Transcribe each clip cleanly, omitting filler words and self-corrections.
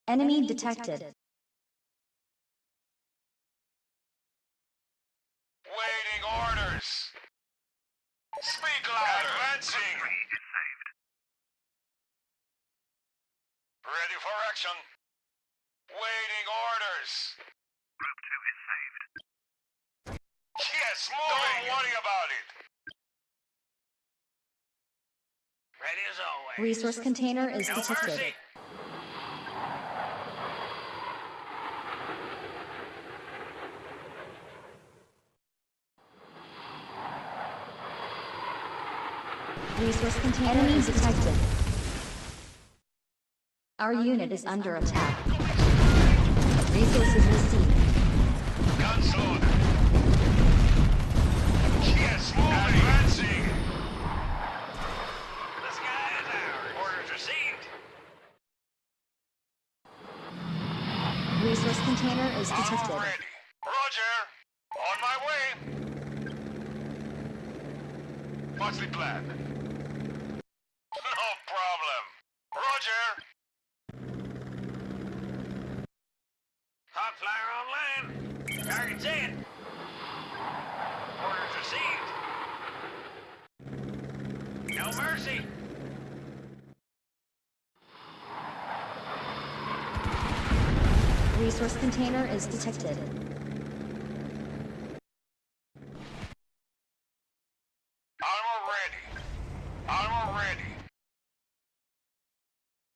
Enemy detected. Waiting orders. Speak louder. Advancing. Ready for action. Waiting orders. Group 2 is saved. Yes, moving. Don't worry about it. Ready as always. Resource container is No detected. mercy. Resource container is detected. Our unit is under attack. Resources received. Guns loaded. Yes, moving. Advancing. The sky is ours. Orders received. Resource container is I'm detected. ready. Roger. On my way. What's the plan? No problem. Roger. Hot flyer online. Target's in. Orders received. No mercy. Resource container is detected. Armor ready. Armor ready.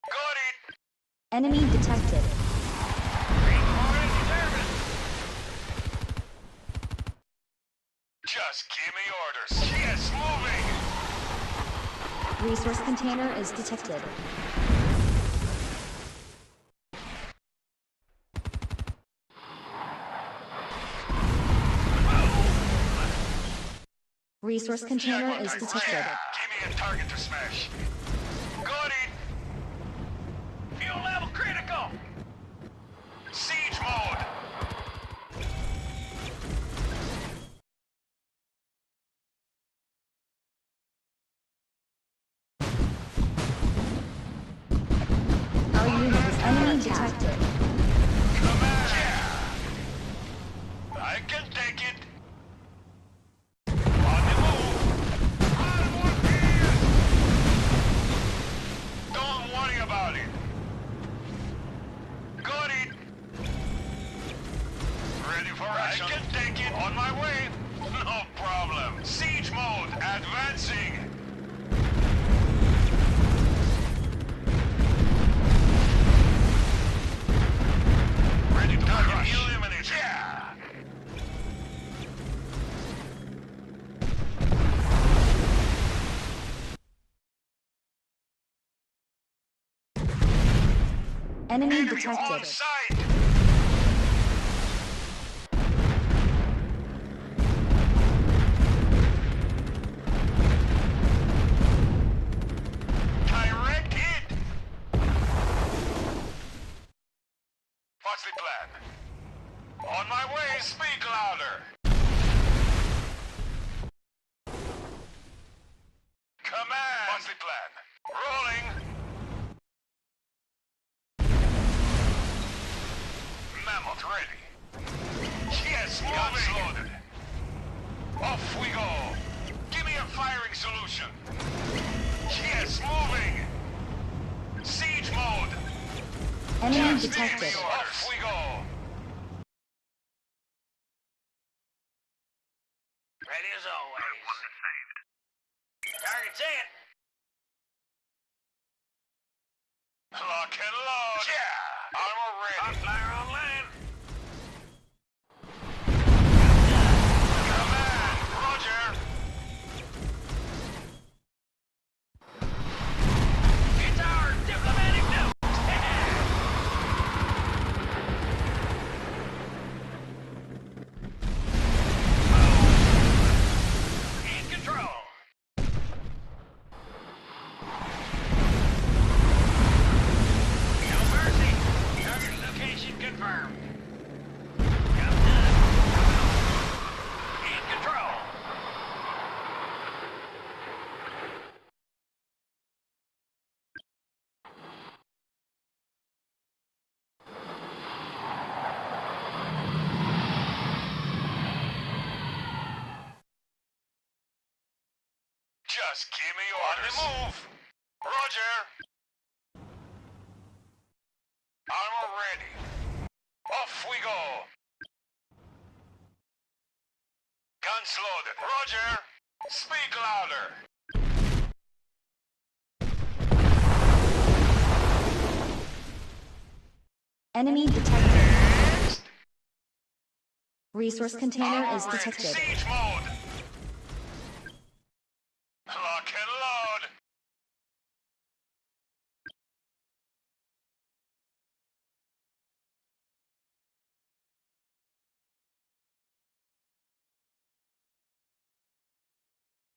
Got it. Enemy detected. Just give me orders. Yes, moving. Resource container is detected. Resource container is detected. Yeah. Give me a target to smash. Got it. Fuel level critical. Siege mode. Our unit is enemy detected. Command. Yeah. I can take it. On the move. On one hand. Don't worry about it. Got it. Ready for action. I can take it. On my way. No problem. Siege mode. Advancing. Ready to crush. Eliminate. Yeah. Enemy On detected. site. Direct hit. What's the plan? On my way. Speak louder. Command. What's the plan? Rolling. Mammoth ready. Yes, moving. Guns loaded. Off we go. Give me a firing solution. Yes, moving. Siege mode. Enemy Just give me detected. orders. Off we go. Ready as always. Group 1 is saved. Target's in. Lock and load. Yeah. Armor ready. Hot flyer online. Command. Roger. It's our diplomatic note. In control. No mercy. Target location confirmed. Just give me orders. On the move. Roger. Armor ready. Off we go. Guns loaded. Roger. Speak louder. Enemy detected. Resource container is Armor ready. detected. Siege mode. Lock and load.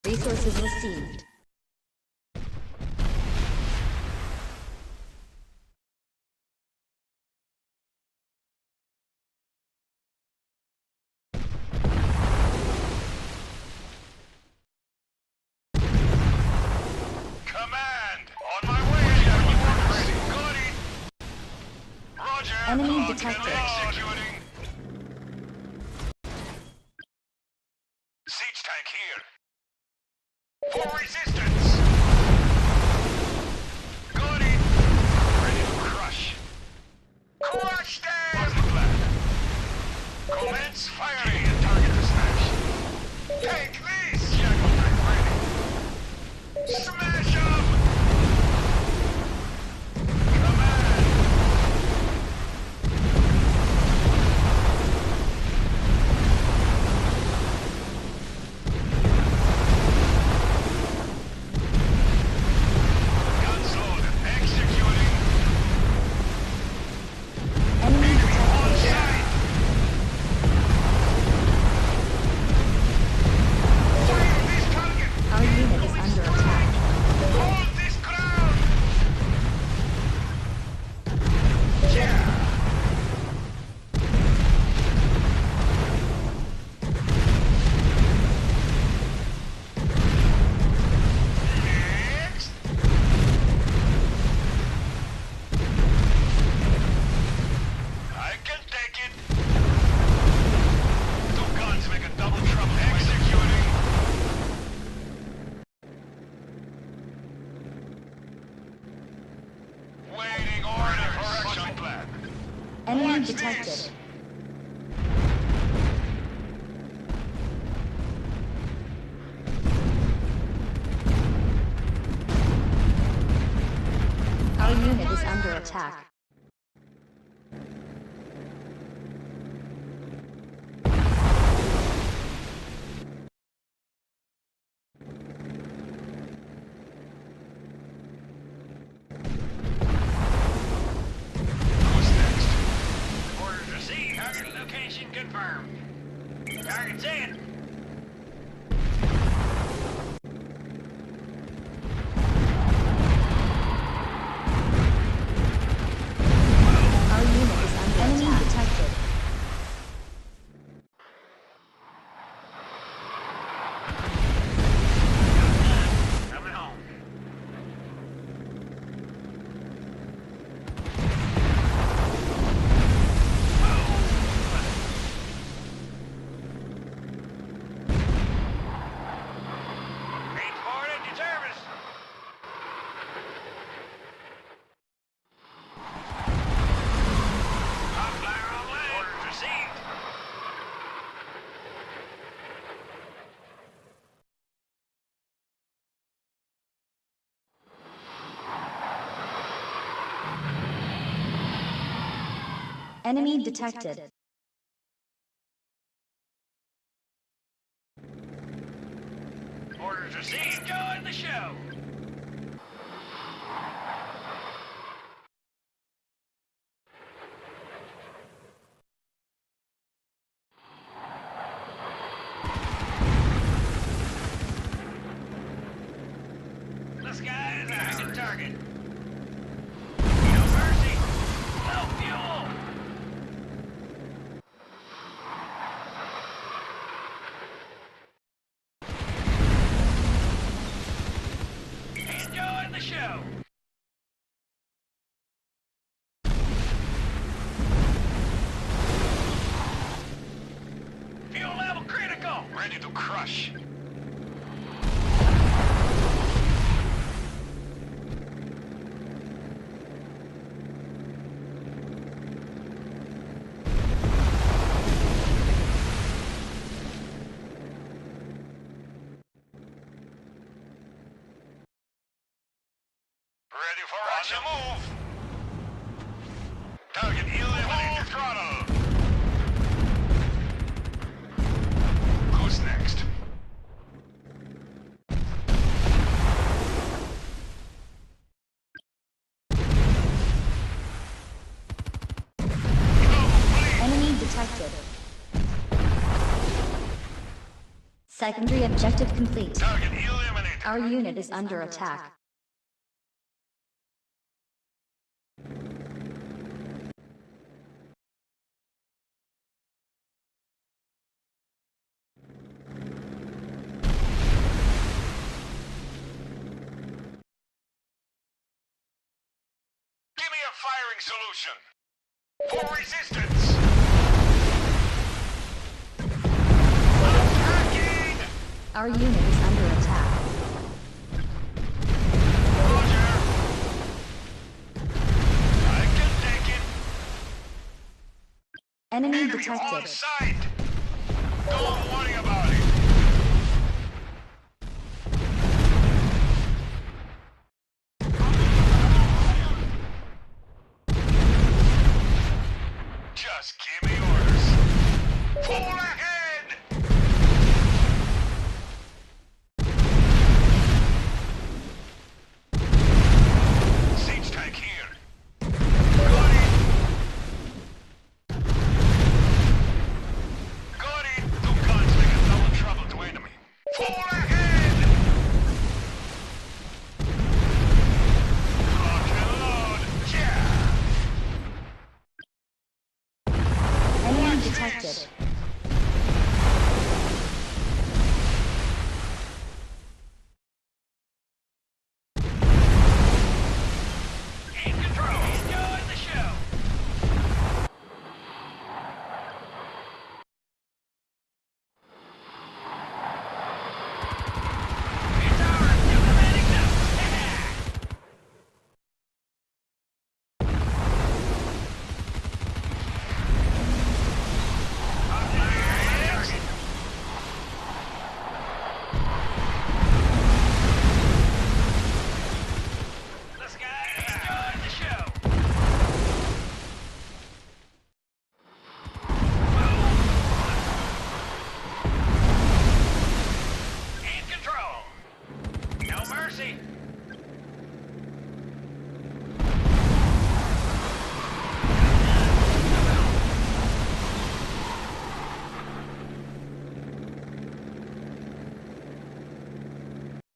Resources received. Command. On my way. Ready. Got it. Roger. Enemy Lock and detected. load. Executing. Siege tank here. For resistance. Got it. Ready to crush. Crush them. What's the plan? Commence firing and target to smash. Take this. Jackal tank ready. Smash them. Command. Guns loaded. Executing. Enemy On detected. site. Fire this target. Our unit is under attack. Hold this ground. Yeah. Next. I can take it. Two guns make a double trouble. Executing. Waiting order for action plan. Enemy Watch detected. this. Our unit is under attack. Who's next? Orders received. Target location confirmed. Target's in. Our unit is under enemy attack. Detected. Coming home. Report at your service. Hot fire on land. Orders received. Enemy detected. Orders received. Join the show. The sky is ours. Target. No mercy. No fuel. Enjoy the show. Fuel level critical. Ready to crush. On the move. Target eliminated. Full throttle. Who's next? Enemy detected. Secondary objective complete. Target eliminated. Our unit is under attack. Give me a firing solution. For resistance. Attacking. Our unit is under attack. Roger. I can take it. Enemy Enemy on detected. sight. Don't worry about it. Just give me orders. Full ahead! Siege tank here. Got it! Got it! Two guns make a double trouble to enemy. Full ahead!